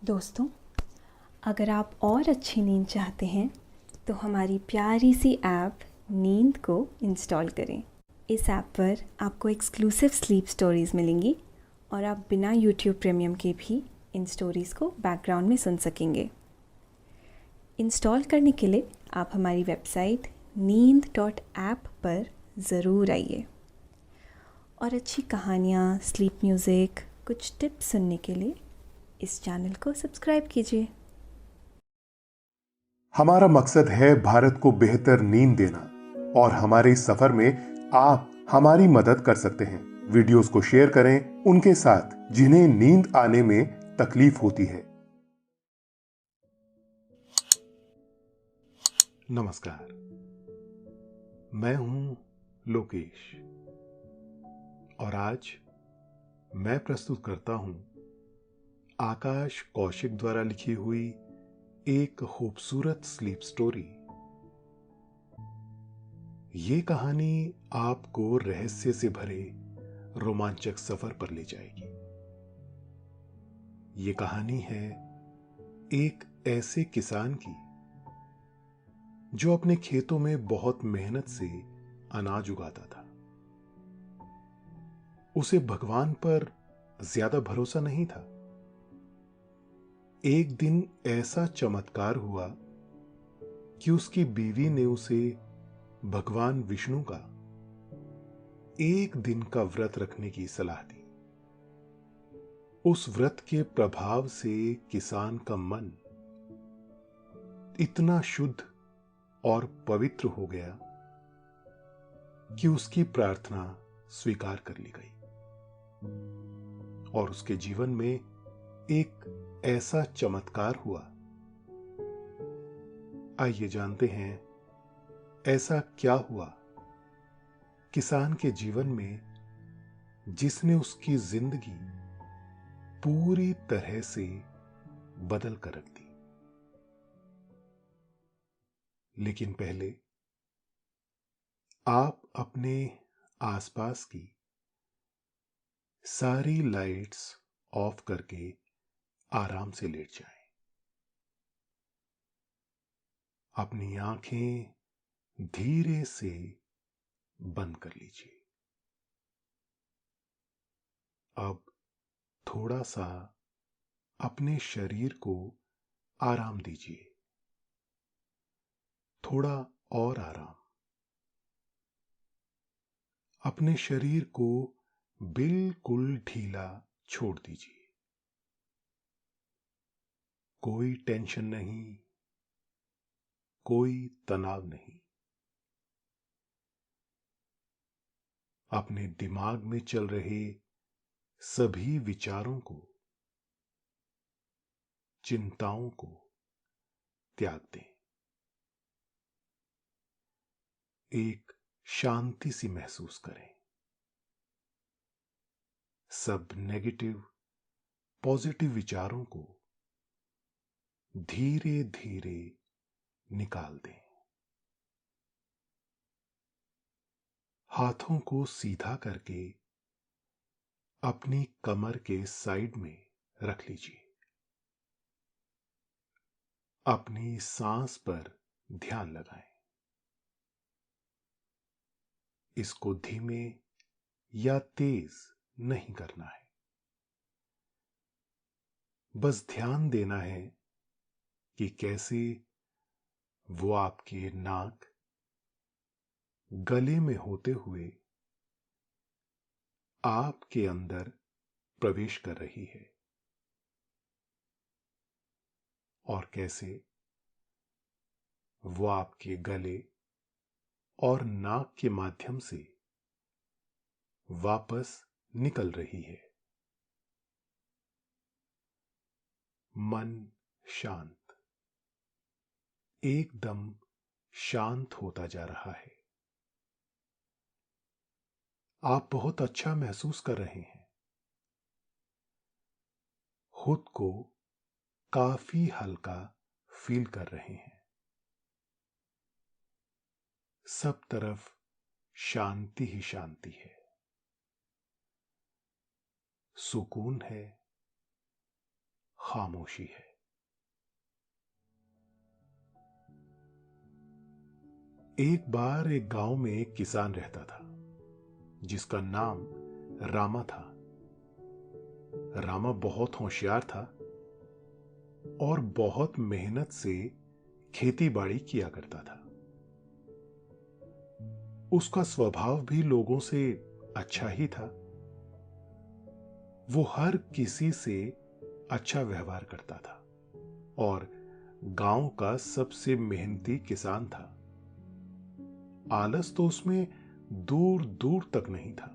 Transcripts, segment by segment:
दोस्तों, अगर आप और अच्छी नींद चाहते हैं तो हमारी प्यारी सी ऐप नींद को इंस्टॉल करें। इस ऐप पर आपको एक्सक्लूसिव स्लीप स्टोरीज़ मिलेंगी और आप बिना यूट्यूब प्रीमियम के भी इन स्टोरीज़ को बैकग्राउंड में सुन सकेंगे। इंस्टॉल करने के लिए आप हमारी वेबसाइट नींद.ऐप पर ज़रूर आइए और अच्छी कहानियाँ, स्लीप म्यूज़िक, कुछ टिप्स सुनने के लिए इस चैनल को सब्सक्राइब कीजिए। हमारा मकसद है भारत को बेहतर नींद देना और हमारे इस सफर में आप हमारी मदद कर सकते हैं। वीडियोस को शेयर करें उनके साथ जिन्हें नींद आने में तकलीफ होती है। नमस्कार, मैं हूं लोकेश और आज मैं प्रस्तुत करता हूं आकाश कौशिक द्वारा लिखी हुई एक खूबसूरत स्लीप स्टोरी। ये कहानी आपको रहस्य से भरे रोमांचक सफर पर ले जाएगी। ये कहानी है एक ऐसे किसान की जो अपने खेतों में बहुत मेहनत से अनाज उगाता था। उसे भगवान पर ज्यादा भरोसा नहीं था। एक दिन ऐसा चमत्कार हुआ कि उसकी बीवी ने उसे भगवान विष्णु का एक दिन का व्रत रखने की सलाह दी। उस व्रत के प्रभाव से किसान का मन इतना शुद्ध और पवित्र हो गया कि उसकी प्रार्थना स्वीकार कर ली गई और उसके जीवन में एक ऐसा चमत्कार हुआ। आइए जानते हैं ऐसा क्या हुआ किसान के जीवन में जिसने उसकी जिंदगी पूरी तरह से बदल कर रख दी। लेकिन पहले आप अपने आसपास की सारी लाइट्स ऑफ करके आराम से लेट जाएं। अपनी आंखें धीरे से बंद कर लीजिए। अब थोड़ा सा अपने शरीर को आराम दीजिए, थोड़ा और आराम। अपने शरीर को बिल्कुल ढीला छोड़ दीजिए। कोई टेंशन नहीं, कोई तनाव नहीं। अपने दिमाग में चल रहे सभी विचारों को, चिंताओं को त्याग दें। एक शांति सी महसूस करें। सब नेगेटिव पॉजिटिव विचारों को धीरे धीरे निकाल दें। हाथों को सीधा करके अपनी कमर के साइड में रख लीजिए। अपनी सांस पर ध्यान लगाएं। इसको धीमे या तेज नहीं करना है। बस ध्यान देना है कि कैसे वो आपके नाक, गले में होते हुए आपके अंदर प्रवेश कर रही है और कैसे वो आपके गले और नाक के माध्यम से वापस निकल रही है। मन शांत, एकदम शांत होता जा रहा है। आप बहुत अच्छा महसूस कर रहे हैं। खुद को काफी हल्का फील कर रहे हैं। सब तरफ शांति ही शांति है, सुकून है, खामोशी है। एक बार एक गांव में एक किसान रहता था जिसका नाम रामा था। रामा बहुत होशियार था और बहुत मेहनत से खेती बाड़ी किया करता था। उसका स्वभाव भी लोगों से अच्छा ही था। वो हर किसी से अच्छा व्यवहार करता था और गांव का सबसे मेहनती किसान था। आलस तो उसमें दूर दूर तक नहीं था।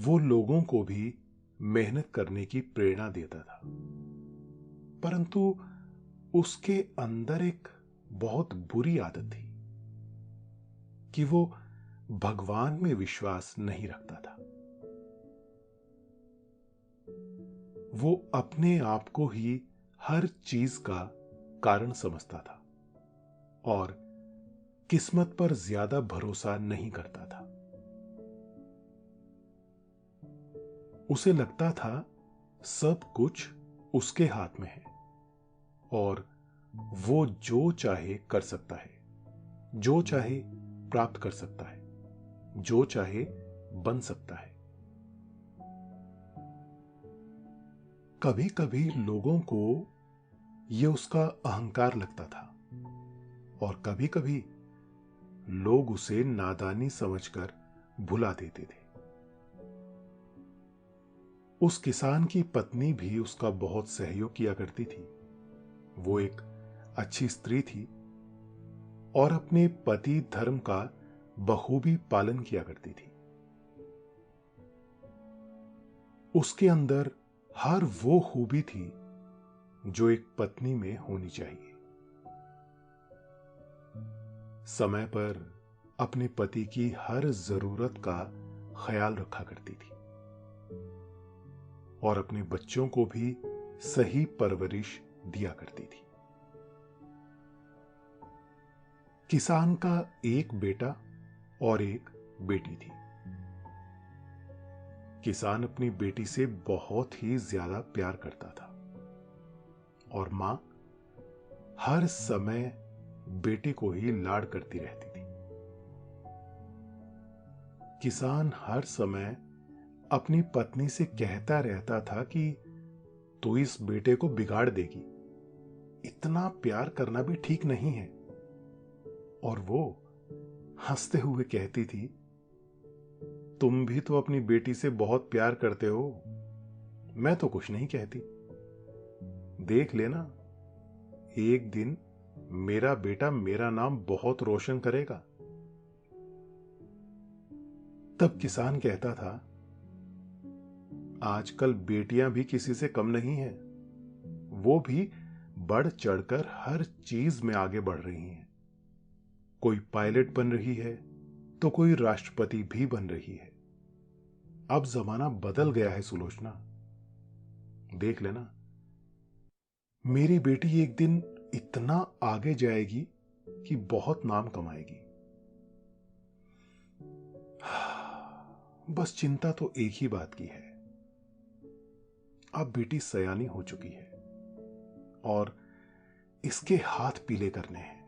वो लोगों को भी मेहनत करने की प्रेरणा देता था, परंतु उसके अंदर एक बहुत बुरी आदत थी कि वो भगवान में विश्वास नहीं रखता था। वो अपने आप को ही हर चीज का कारण समझता था और किस्मत पर ज्यादा भरोसा नहीं करता था। उसे लगता था सब कुछ उसके हाथ में है और वो जो चाहे कर सकता है, जो चाहे प्राप्त कर सकता है, जो चाहे बन सकता है। कभी कभी लोगों को यह उसका अहंकार लगता था और कभी कभी लोग उसे नादानी समझकर भुला देते थे। उस किसान की पत्नी भी उसका बहुत सहयोग किया करती थी। वो एक अच्छी स्त्री थी और अपने पति धर्म का बखूबी पालन किया करती थी। उसके अंदर हर वो खूबी थी जो एक पत्नी में होनी चाहिए। समय पर अपने पति की हर जरूरत का ख्याल रखा करती थी और अपने बच्चों को भी सही परवरिश दिया करती थी। किसान का एक बेटा और एक बेटी थी। किसान अपनी बेटी से बहुत ही ज्यादा प्यार करता था और मां हर समय बेटे को ही लाड करती रहती थी। किसान हर समय अपनी पत्नी से कहता रहता था कि तू इस बेटे को बिगाड़ देगी, इतना प्यार करना भी ठीक नहीं है। और वो हंसते हुए कहती थी, तुम भी तो अपनी बेटी से बहुत प्यार करते हो, मैं तो कुछ नहीं कहती। देख लेना, एक दिन मेरा बेटा मेरा नाम बहुत रोशन करेगा। तब किसान कहता था, आजकल बेटियां भी किसी से कम नहीं हैं, वो भी बढ़ चढ़कर हर चीज में आगे बढ़ रही हैं। कोई पायलट बन रही है तो कोई राष्ट्रपति भी बन रही है। अब जमाना बदल गया है सुलोचना, देख लेना, मेरी बेटी एक दिन इतना आगे जाएगी कि बहुत नाम कमाएगी। बस चिंता तो एक ही बात की है, अब बेटी सयानी हो चुकी है और इसके हाथ पीले करने हैं।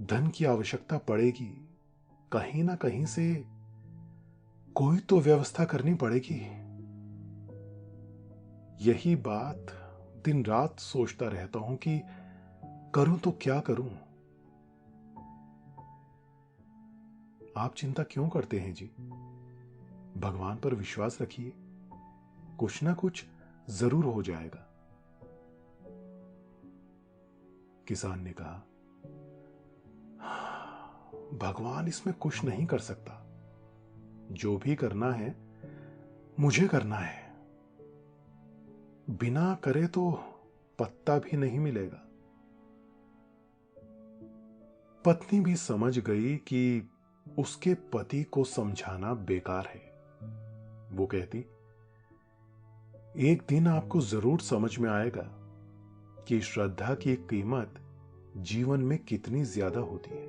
धन की आवश्यकता पड़ेगी, कहीं ना कहीं से कोई तो व्यवस्था करनी पड़ेगी। यही बात दिन रात सोचता रहता हूं कि करूं तो क्या करूं। आप चिंता क्यों करते हैं जी? भगवान पर विश्वास रखिए, कुछ ना कुछ जरूर हो जाएगा। किसान ने कहा, भगवान इसमें कुछ नहीं कर सकता, जो भी करना है मुझे करना है, बिना करे तो पत्ता भी नहीं मिलेगा। पत्नी भी समझ गई कि उसके पति को समझाना बेकार है। वो कहती, एक दिन आपको जरूर समझ में आएगा कि श्रद्धा की कीमत जीवन में कितनी ज्यादा होती है।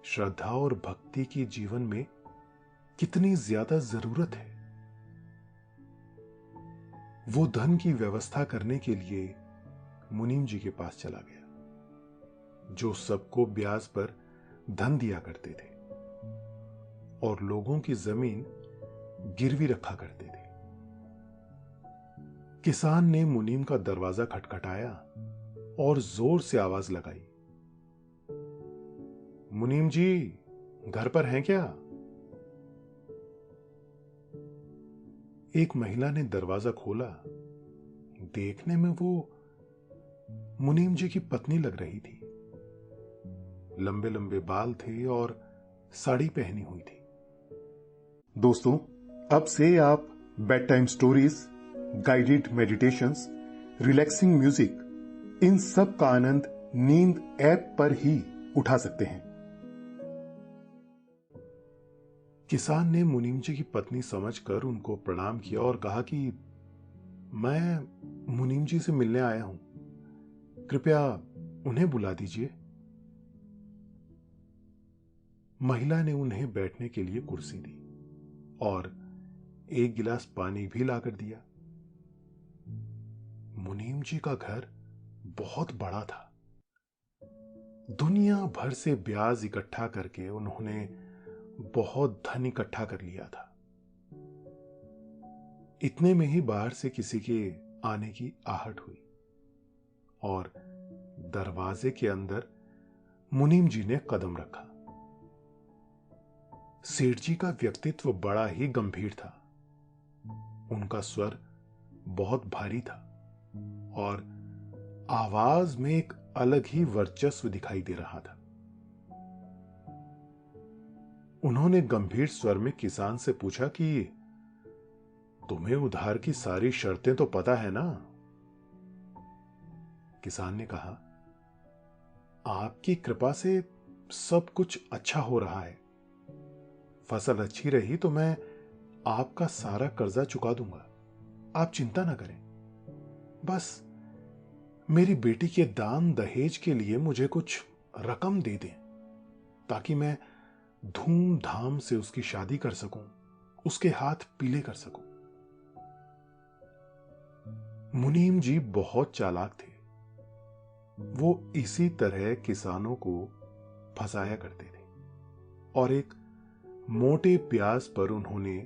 श्रद्धा और भक्ति की जीवन में कितनी ज्यादा जरूरत है। वो धन की व्यवस्था करने के लिए मुनीम जी के पास चला गया, जो सबको ब्याज पर धन दिया करते थे और लोगों की जमीन गिरवी रखा करते थे। किसान ने मुनीम का दरवाजा खटखटाया और जोर से आवाज लगाई, मुनीम जी, घर पर हैं क्या? एक महिला ने दरवाजा खोला। देखने में वो मुनीम जी की पत्नी लग रही थी। लंबे लंबे बाल थे और साड़ी पहनी हुई थी। दोस्तों, अब से आप bedtime stories, guided meditations, relaxing music, इन सब का आनंद नींद ऐप पर ही उठा सकते हैं। किसान ने मुनीम जी की पत्नी समझकर उनको प्रणाम किया और कहा कि मैं मुनीम जी से मिलने आया हूं, कृपया उन्हें बुला दीजिए। महिला ने उन्हें बैठने के लिए कुर्सी दी और एक गिलास पानी भी लाकर दिया। मुनीम जी का घर बहुत बड़ा था। दुनिया भर से ब्याज इकट्ठा करके उन्होंने बहुत धन इकट्ठा कर लिया था। इतने में ही बाहर से किसी के आने की आहट हुई और दरवाजे के अंदर मुनीम जी ने कदम रखा। सेठ जी का व्यक्तित्व बड़ा ही गंभीर था। उनका स्वर बहुत भारी था और आवाज में एक अलग ही वर्चस्व दिखाई दे रहा था। उन्होंने गंभीर स्वर में किसान से पूछा कि तुम्हें उधार की सारी शर्तें तो पता है ना? किसान ने कहा, आपकी कृपा से सब कुछ अच्छा हो रहा है। फसल अच्छी रही तो मैं आपका सारा कर्जा चुका दूंगा, आप चिंता ना करें। बस मेरी बेटी के दान दहेज के लिए मुझे कुछ रकम दे दें ताकि मैं धूमधाम से उसकी शादी कर सकूं, उसके हाथ पीले कर सकूं। मुनीम जी बहुत चालाक थे। वो इसी तरह किसानों को फंसाया करते थे और एक मोटे ब्याज पर उन्होंने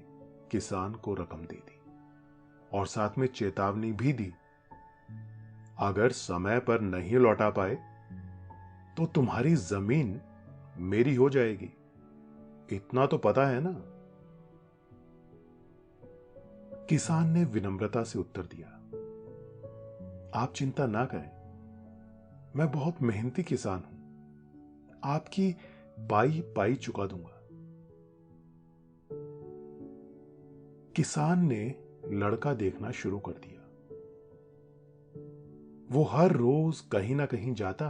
किसान को रकम दे दी और साथ में चेतावनी भी दी, अगर समय पर नहीं लौटा पाए तो तुम्हारी जमीन मेरी हो जाएगी, इतना तो पता है ना? किसान ने विनम्रता से उत्तर दिया, आप चिंता ना करें, मैं बहुत मेहनती किसान हूं, आपकी पाई पाई चुका दूंगा। किसान ने लड़का देखना शुरू कर दिया। वो हर रोज कहीं ना कहीं जाता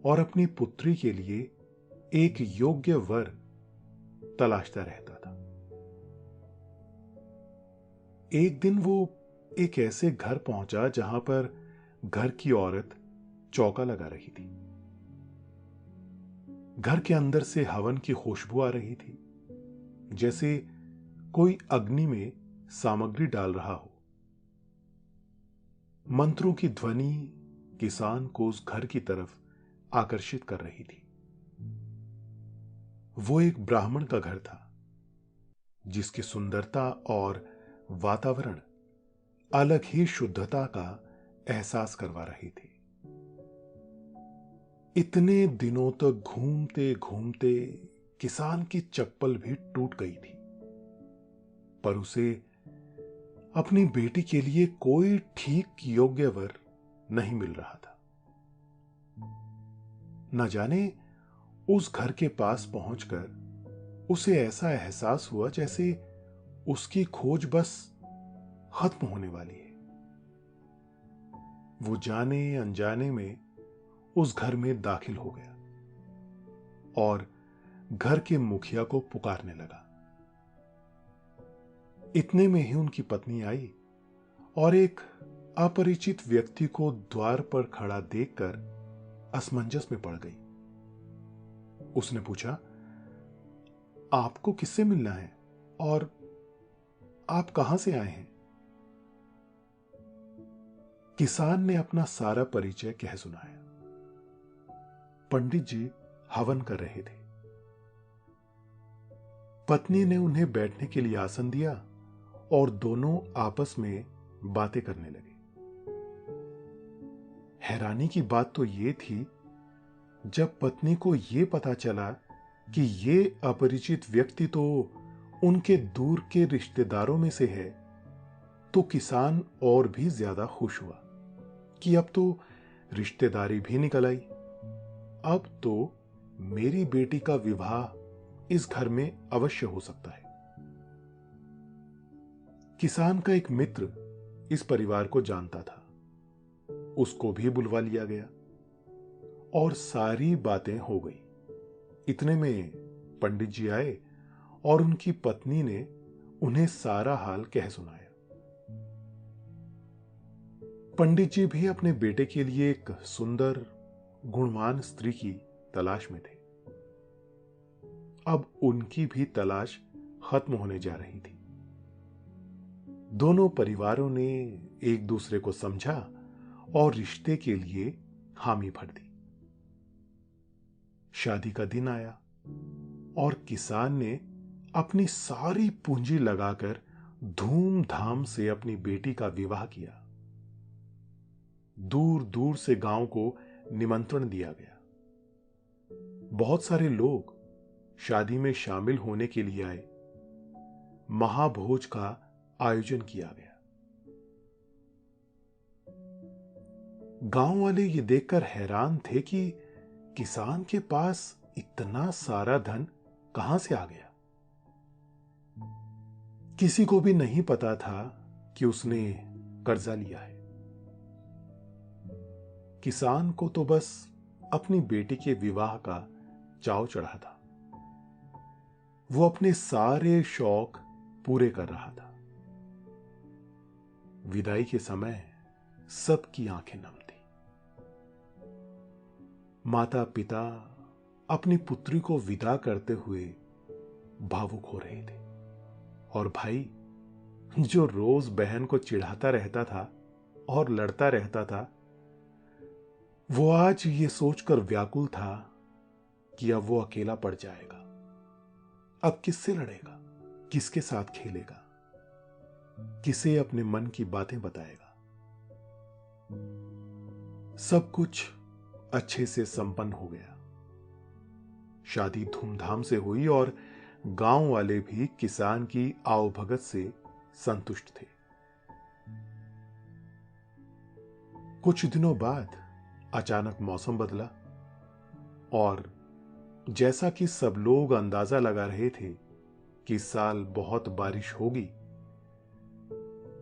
और अपनी पुत्री के लिए एक योग्य वर तलाशता रहता था। एक दिन वो एक ऐसे घर पहुंचा जहां पर घर की औरत चौका लगा रही थी। घर के अंदर से हवन की खुशबू आ रही थी, जैसे कोई अग्नि में सामग्री डाल रहा हो। मंत्रों की ध्वनि किसान को उस घर की तरफ आकर्षित कर रही थी। वो एक ब्राह्मण का घर था, जिसकी सुंदरता और वातावरण अलग ही शुद्धता का एहसास करवा रही थी। इतने दिनों तक घूमते घूमते किसान की चप्पल भी टूट गई थी, पर उसे अपनी बेटी के लिए कोई ठीक योग्य वर नहीं मिल रहा था। न जाने उस घर के पास पहुंचकर उसे ऐसा एहसास हुआ जैसे उसकी खोज बस खत्म होने वाली है। वो जाने अनजाने में उस घर में दाखिल हो गया और घर के मुखिया को पुकारने लगा। इतने में ही उनकी पत्नी आई और एक अपरिचित व्यक्ति को द्वार पर खड़ा देखकर असमंजस में पड़ गई। उसने पूछा, आपको किससे मिलना है और आप कहां से आए हैं? किसान ने अपना सारा परिचय कह सुनाया। पंडित जी हवन कर रहे थे। पत्नी ने उन्हें बैठने के लिए आसन दिया और दोनों आपस में बातें करने लगे। हैरानी की बात तो यह थी, जब पत्नी को यह पता चला कि ये अपरिचित व्यक्ति तो उनके दूर के रिश्तेदारों में से है, तो किसान और भी ज्यादा खुश हुआ कि अब तो रिश्तेदारी भी निकल आई। अब तो मेरी बेटी का विवाह इस घर में अवश्य हो सकता है। किसान का एक मित्र इस परिवार को जानता था, उसको भी बुलवा लिया गया और सारी बातें हो गई। इतने में पंडित जी आए और उनकी पत्नी ने उन्हें सारा हाल कह सुनाया। पंडित जी भी अपने बेटे के लिए एक सुंदर गुणवान स्त्री की तलाश में थे। अब उनकी भी तलाश खत्म होने जा रही थी। दोनों परिवारों ने एक दूसरे को समझा और रिश्ते के लिए हामी भर दी। शादी का दिन आया और किसान ने अपनी सारी पूंजी लगाकर धूमधाम से अपनी बेटी का विवाह किया। दूर दूर से गांव को निमंत्रण दिया गया। बहुत सारे लोग शादी में शामिल होने के लिए आए। महाभोज का आयोजन किया गया। गांव वाले ये देखकर हैरान थे कि किसान के पास इतना सारा धन कहां से आ गया। किसी को भी नहीं पता था कि उसने कर्जा लिया है। किसान को तो बस अपनी बेटी के विवाह का चाव चढ़ा था। वो अपने सारे शौक पूरे कर रहा था। विदाई के समय सबकी आंखें नम थी। माता पिता अपनी पुत्री को विदा करते हुए भावुक हो रहे थे और भाई, जो रोज बहन को चिढ़ाता रहता था और लड़ता रहता था, वो आज ये सोचकर व्याकुल था कि अब वो अकेला पड़ जाएगा। अब किससे लड़ेगा, किसके साथ खेलेगा, किसे अपने मन की बातें बताएगा। सब कुछ अच्छे से संपन्न हो गया। शादी धूमधाम से हुई और गांव वाले भी किसान की आवभगत से संतुष्ट थे। कुछ दिनों बाद अचानक मौसम बदला और जैसा कि सब लोग अंदाजा लगा रहे थे कि इस साल बहुत बारिश होगी,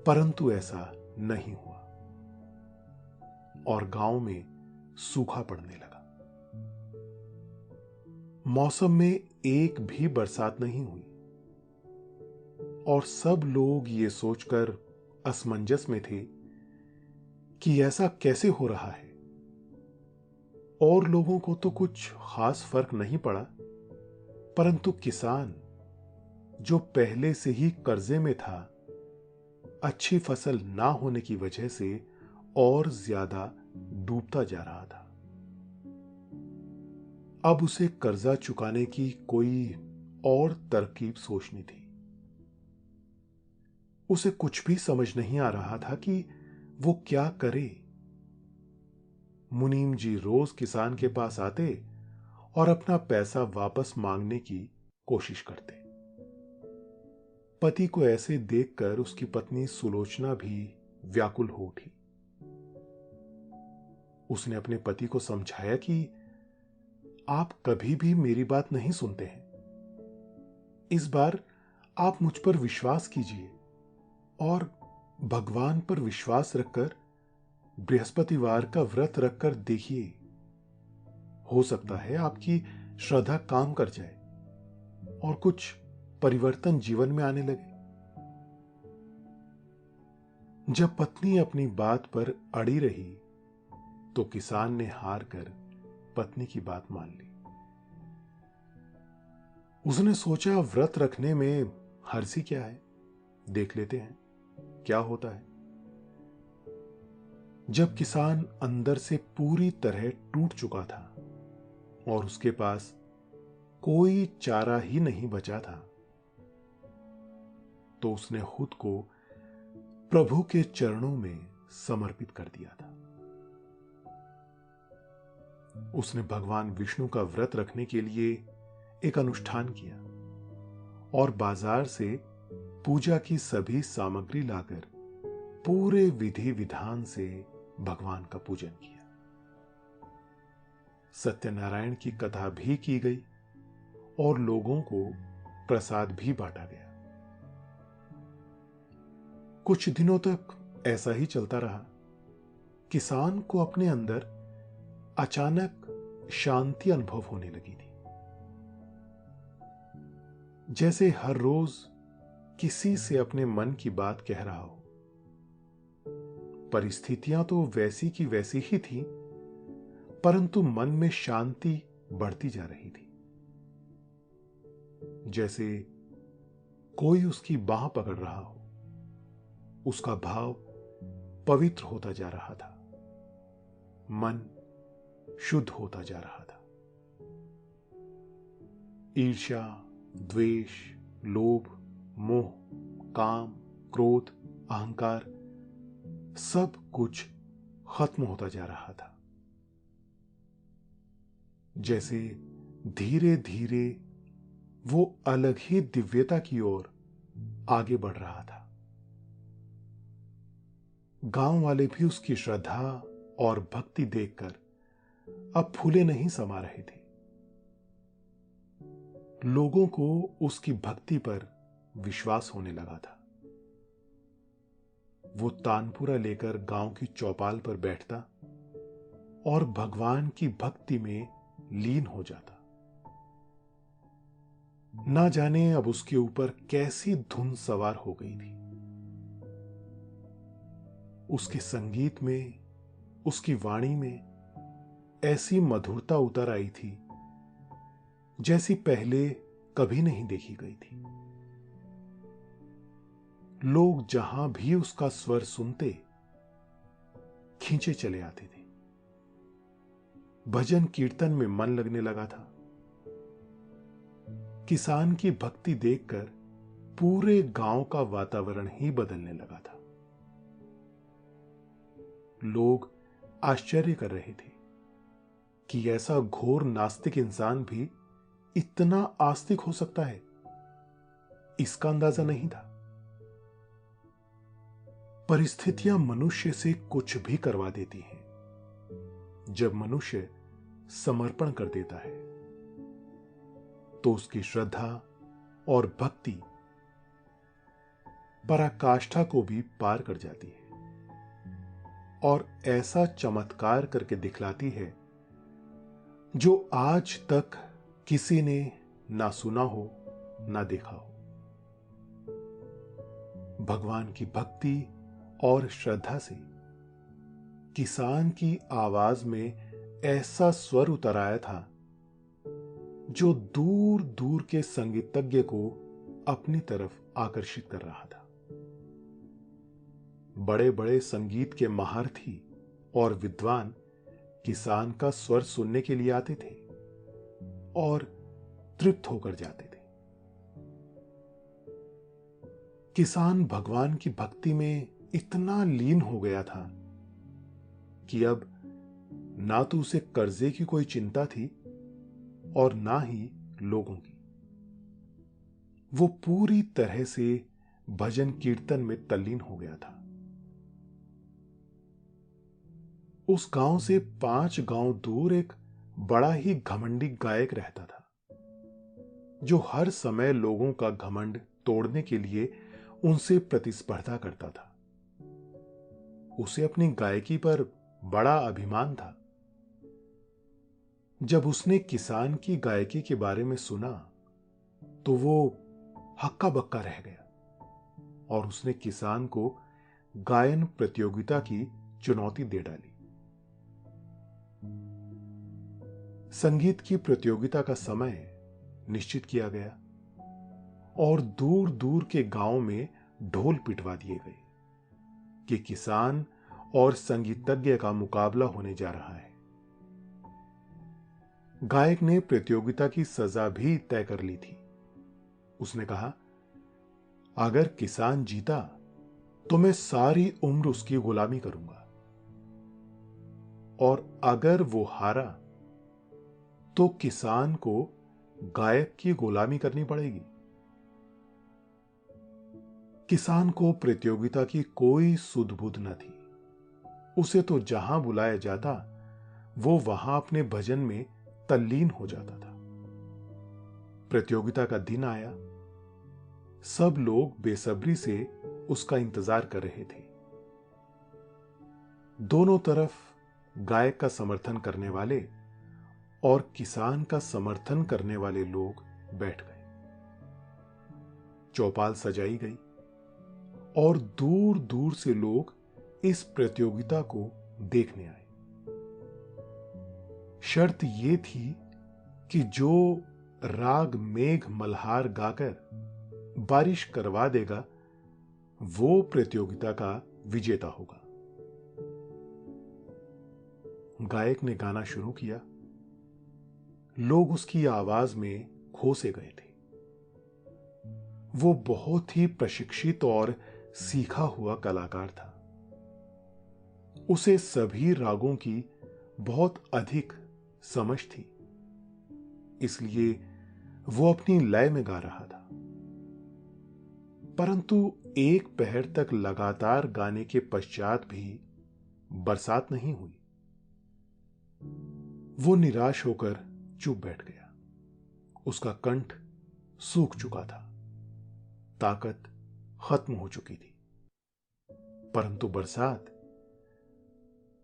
परंतु ऐसा नहीं हुआ और गांव में सूखा पड़ने लगा। मौसम में एक भी बरसात नहीं हुई और सब लोग ये सोचकर असमंजस में थे कि ऐसा कैसे हो रहा है। और लोगों को तो कुछ खास फर्क नहीं पड़ा, परंतु किसान, जो पहले से ही कर्जे में था, अच्छी फसल ना होने की वजह से और ज्यादा डूबता जा रहा था। अब उसे कर्जा चुकाने की कोई और तरकीब सोचनी थी। उसे कुछ भी समझ नहीं आ रहा था कि वो क्या करे। मुनीम जी रोज किसान के पास आते और अपना पैसा वापस मांगने की कोशिश करते। पति को ऐसे देखकर उसकी पत्नी सुलोचना भी व्याकुल हो उठी। उसने अपने पति को समझाया कि आप कभी भी मेरी बात नहीं सुनते हैं। इस बार आप मुझ पर विश्वास कीजिए और भगवान पर विश्वास रखकर बृहस्पतिवार का व्रत रखकर देखिए। हो सकता है आपकी श्रद्धा काम कर जाए और कुछ परिवर्तन जीवन में आने लगे। जब पत्नी अपनी बात पर अड़ी रही तो किसान ने हार कर पत्नी की बात मान ली। उसने सोचा, व्रत रखने में हर्जी क्या है, देख लेते हैं क्या होता है। जब किसान अंदर से पूरी तरह टूट चुका था और उसके पास कोई चारा ही नहीं बचा था, तो उसने खुद को प्रभु के चरणों में समर्पित कर दिया था। उसने भगवान विष्णु का व्रत रखने के लिए एक अनुष्ठान किया और बाजार से पूजा की सभी सामग्री लाकर पूरे विधि विधान से भगवान का पूजन किया। सत्यनारायण की कथा भी की गई और लोगों को प्रसाद भी बांटा गया। कुछ दिनों तक ऐसा ही चलता रहा। किसान को अपने अंदर अचानक शांति अनुभव होने लगी थी, जैसे हर रोज किसी से अपने मन की बात कह रहा हो। परिस्थितियां तो वैसी की वैसी ही थी, परंतु मन में शांति बढ़ती जा रही थी, जैसे कोई उसकी बाह पकड़ रहा हो। उसका भाव पवित्र होता जा रहा था, मन शुद्ध होता जा रहा था। ईर्ष्या, द्वेष, लोभ, मोह, काम, क्रोध, अहंकार सब कुछ खत्म होता जा रहा था। जैसे धीरे धीरे वो अलग ही दिव्यता की ओर आगे बढ़ रहा था। गांव वाले भी उसकी श्रद्धा और भक्ति देखकर अब फूले नहीं समा रहे थे। लोगों को उसकी भक्ति पर विश्वास होने लगा था। वो तानपुरा लेकर गांव की चौपाल पर बैठता और भगवान की भक्ति में लीन हो जाता। ना जाने अब उसके ऊपर कैसी धुन सवार हो गई थी। उसके संगीत में, उसकी वाणी में ऐसी मधुरता उतर आई थी जैसी पहले कभी नहीं देखी गई थी। लोग जहां भी उसका स्वर सुनते, खींचे चले आते थे। भजन कीर्तन में मन लगने लगा था। किसान की भक्ति देखकर पूरे गांव का वातावरण ही बदलने लगा था। लोग आश्चर्य कर रहे थे कि ऐसा घोर नास्तिक इंसान भी इतना आस्तिक हो सकता है। इसका अंदाजा नहीं था। परिस्थितियां मनुष्य से कुछ भी करवा देती हैं। जब मनुष्य समर्पण कर देता है तो उसकी श्रद्धा और भक्ति पराकाष्ठा को भी पार कर जाती है और ऐसा चमत्कार करके दिखलाती है जो आज तक किसी ने ना सुना हो, ना देखा हो। भगवान की भक्ति और श्रद्धा से किसान की आवाज में ऐसा स्वर उतर आया था जो दूर दूर के संगीतज्ञ को अपनी तरफ आकर्षित कर रहा था। बड़े बड़े संगीत के महारथी और विद्वान किसान का स्वर सुनने के लिए आते थे और तृप्त होकर जाते थे। किसान भगवान की भक्ति में इतना लीन हो गया था कि अब ना तो उसे कर्जे की कोई चिंता थी और ना ही लोगों की। वो पूरी तरह से भजन कीर्तन में तल्लीन हो गया था। उस गांव से 5 गांव दूर एक बड़ा ही घमंडी गायक रहता था, जो हर समय लोगों का घमंड तोड़ने के लिए उनसे प्रतिस्पर्धा करता था। उसे अपनी गायकी पर बड़ा अभिमान था। जब उसने किसान की गायकी के बारे में सुना तो वो हक्का बक्का रह गया और उसने किसान को गायन प्रतियोगिता की चुनौती दे डाली। संगीत की प्रतियोगिता का समय निश्चित किया गया और दूर दूर के गांव में ढोल पिटवा दिए गए कि किसान और संगीतज्ञ का मुकाबला होने जा रहा है। गायक ने प्रतियोगिता की सजा भी तय कर ली थी। उसने कहा, अगर किसान जीता तो मैं सारी उम्र उसकी गुलामी करूंगा, और अगर वो हारा तो किसान को गायक की गुलामी करनी पड़ेगी। किसान को प्रतियोगिता की कोई सुध बुध न थी। उसे तो जहां बुलाया जाता वो वहां अपने भजन में तल्लीन हो जाता था। प्रतियोगिता का दिन आया। सब लोग बेसब्री से उसका इंतजार कर रहे थे। दोनों तरफ गायक का समर्थन करने वाले और किसान का समर्थन करने वाले लोग बैठ गए। चौपाल सजाई गई और दूर दूर से लोग इस प्रतियोगिता को देखने आए। शर्त यह थी कि जो राग मेघ मल्हार गाकर बारिश करवा देगा वो प्रतियोगिता का विजेता होगा। गायक ने गाना शुरू किया। लोग उसकी आवाज में खो से गए थे। वो बहुत ही प्रशिक्षित और सीखा हुआ कलाकार था। उसे सभी रागों की बहुत अधिक समझ थी, इसलिए वो अपनी लय में गा रहा था। परंतु एक पहर तक लगातार गाने के पश्चात भी बरसात नहीं हुई। वो निराश होकर चुप बैठ गया। उसका कंठ सूख चुका था, ताकत खत्म हो चुकी थी। परंतु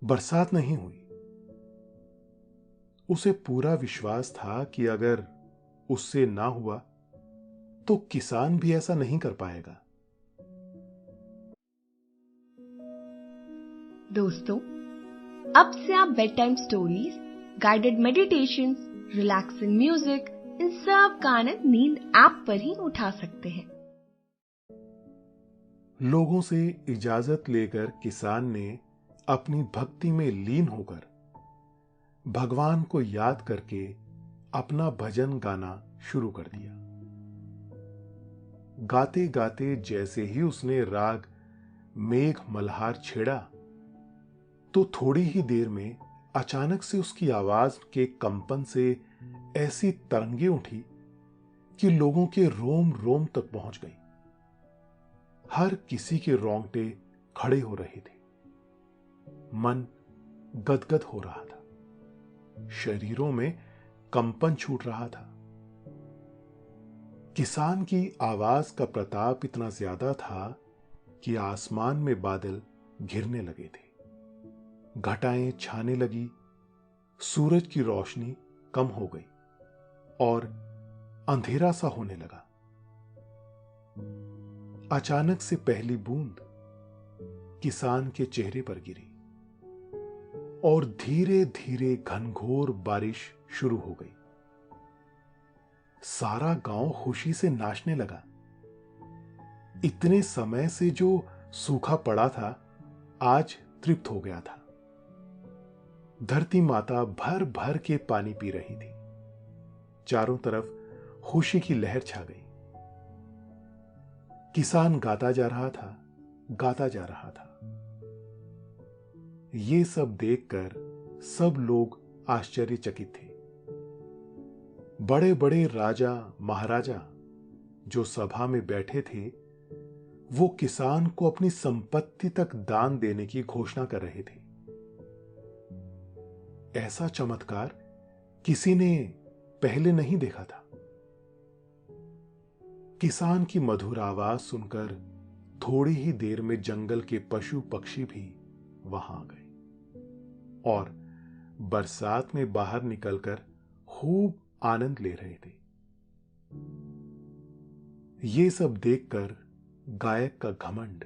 बरसात नहीं हुई। उसे पूरा विश्वास था कि अगर उससे ना हुआ तो किसान भी ऐसा नहीं कर पाएगा। दोस्तों, अब से आप bedtime stories, guided meditations, relaxing music, इन सब का आनंद नींद ऐप पर ही उठा सकते हैं। लोगों से इजाजत लेकर किसान ने अपनी भक्ति में लीन होकर भगवान को याद करके अपना भजन गाना शुरू कर दिया। गाते गाते जैसे ही उसने राग मेघ मल्हार छेड़ा तो थोड़ी ही देर में अचानक से उसकी आवाज के कंपन से ऐसी तरंगे उठी कि लोगों के रोम रोम तक पहुंच गई। हर किसी के रोंगटे खड़े हो रहे थे। मन गदगद हो रहा था। शरीरों में कंपन छूट रहा था। किसान की आवाज का प्रताप इतना ज्यादा था कि आसमान में बादल घिरने लगे थे। घटाएं छाने लगी। सूरज की रोशनी कम हो गई और अंधेरा सा होने लगा। अचानक से पहली बूंद किसान के चेहरे पर गिरी और धीरे धीरे घनघोर बारिश शुरू हो गई। सारा गांव खुशी से नाचने लगा। इतने समय से जो सूखा पड़ा था आज तृप्त हो गया था। धरती माता भर भर के पानी पी रही थी। चारों तरफ खुशी की लहर छा गई। किसान गाता जा रहा था। ये सब देखकर सब लोग आश्चर्यचकित थे। बड़े बड़े राजा महाराजा जो सभा में बैठे थे वो किसान को अपनी संपत्ति तक दान देने की घोषणा कर रहे थे। ऐसा चमत्कार किसी ने पहले नहीं देखा था। किसान की मधुर आवाज सुनकर थोड़ी ही देर में जंगल के पशु पक्षी भी वहां आ गए और बरसात में बाहर निकलकर खूब आनंद ले रहे थे। ये सब देखकर गायक का घमंड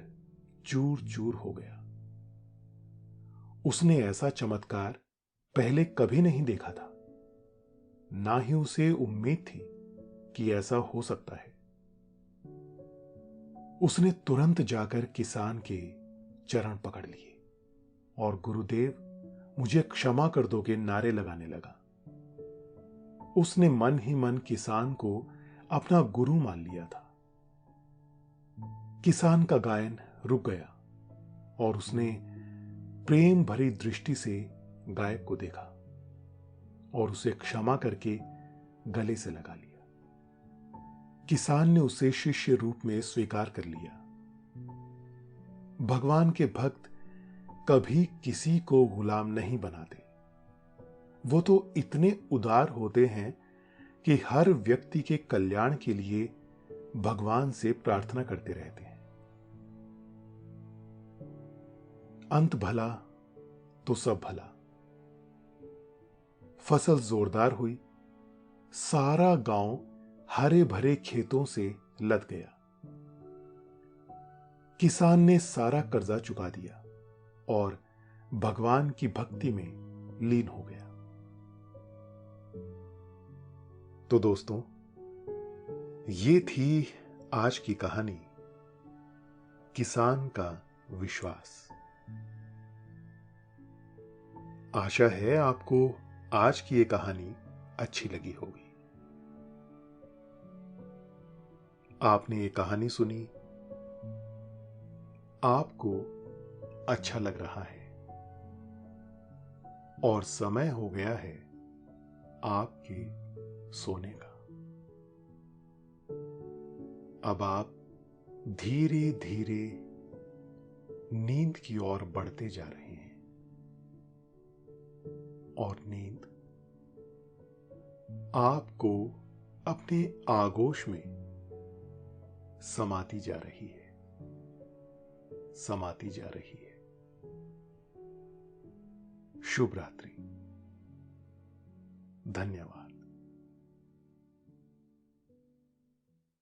चूर चूर हो गया। उसने ऐसा चमत्कार पहले कभी नहीं देखा था। ना ही उसे उम्मीद थी कि ऐसा हो सकता है। उसने तुरंत जाकर किसान के चरण पकड़ लिए और गुरुदेव मुझे क्षमा कर दोगे नारे लगाने लगा। उसने मन ही मन किसान को अपना गुरु मान लिया था। किसान का गायन रुक गया और उसने प्रेम भरी दृष्टि से गायक को देखा और उसे क्षमा करके गले से लगा लिया। किसान ने उसे शिष्य रूप में स्वीकार कर लिया। भगवान के भक्त कभी किसी को गुलाम नहीं बनाते। वो तो इतने उदार होते हैं कि हर व्यक्ति के कल्याण के लिए भगवान से प्रार्थना करते रहते हैं। अंत भला तो सब भला। फसल जोरदार हुई, सारा गांव हरे भरे खेतों से लद गया। किसान ने सारा कर्जा चुका दिया और भगवान की भक्ति में लीन हो गया। तो दोस्तों, ये थी आज की कहानी, किसान का विश्वास। आशा है आपको आज की ये कहानी अच्छी लगी होगी। आपने ये कहानी सुनी, आपको अच्छा लग रहा है और समय हो गया है आपके सोने का। अब आप धीरे धीरे नींद की ओर बढ़ते जा रहे हैं और नींद आपको अपने आगोश में समाती जा रही है, समाती जा रही है। शुभ रात्रि। धन्यवाद।